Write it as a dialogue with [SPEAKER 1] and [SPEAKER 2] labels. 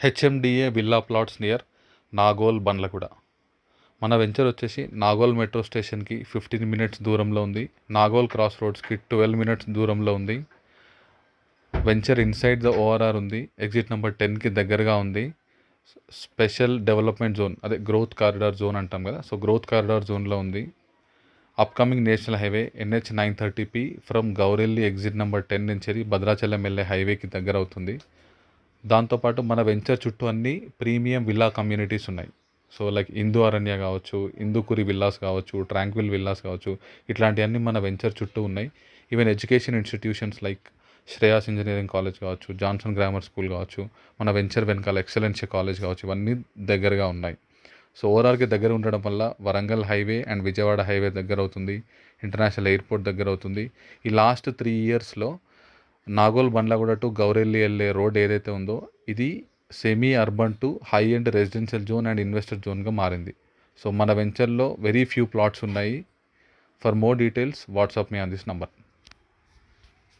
[SPEAKER 1] HMDA villa plots near Nagole Bandlaguda. మన venture వచ్చేసి Nagole metro స్టేషన్కి 15 మినిట్స్ దూరంలో ఉంది. నాగోల్ క్రాస్ రోడ్స్కి 12 మినిట్స్ దూరంలో ఉంది. వెంచర్ ఇన్సైడ్ ద ఓఆర్ఆర్ ఉంది. ఎగ్జిట్ నెంబర్ 10కి దగ్గరగా ఉంది. స్పెషల్ డెవలప్మెంట్ జోన్, అదే గ్రోత్ కారిడార్ జోన్ అంటాం కదా, సో గ్రోత్ కారిడార్ జోన్లో ఉంది. Upcoming national highway NH 930P from Gowrelli exit number 10 నుంచి భద్రాచలం వెళ్ళే హైవేకి దగ్గర అవుతుంది. దాంతోపాటు మన వెంచర్ చుట్టూ అన్ని ప్రీమియం విల్లా కమ్యూనిటీస్ ఉన్నాయి. సో లైక్ ఇందు అరణ్య కావచ్చు, ఇందుకురి విల్లాస్ కావచ్చు, ట్రాంక్విల్ విల్లాస్ కావచ్చు, ఇట్లాంటివన్నీ మన వెంచర్ చుట్టూ ఉన్నాయి. Even education institutions like Shreyas engineering college కావచ్చు, జాన్సన్ గ్రామర్ స్కూల్ కావచ్చు, మన వెంచర్ వెనకాల ఎక్సలెన్షియా కాలేజ్ కావచ్చు, ఇవన్నీ దగ్గరగా ఉన్నాయి. సో ఓవరాల్గా దగ్గర ఉండడం వల్ల Warangal highway and Vijayawada highway దగ్గర అవుతుంది. ఇంటర్నేషనల్ ఎయిర్పోర్ట్ దగ్గర అవుతుంది. ఈ లాస్ట్ 3 ఇయర్స్లో నాగోల్ బండ్లగూడ టు గౌరెల్లి వెళ్ళే రోడ్ ఏదైతే ఉందో ఇది semi urban to high end residential zone and investor జోన్గా మారింది. సో మన వెంచర్లో వెరీ ఫ్యూ ప్లాట్స్ ఉన్నాయి. For more details WhatsApp me on this number.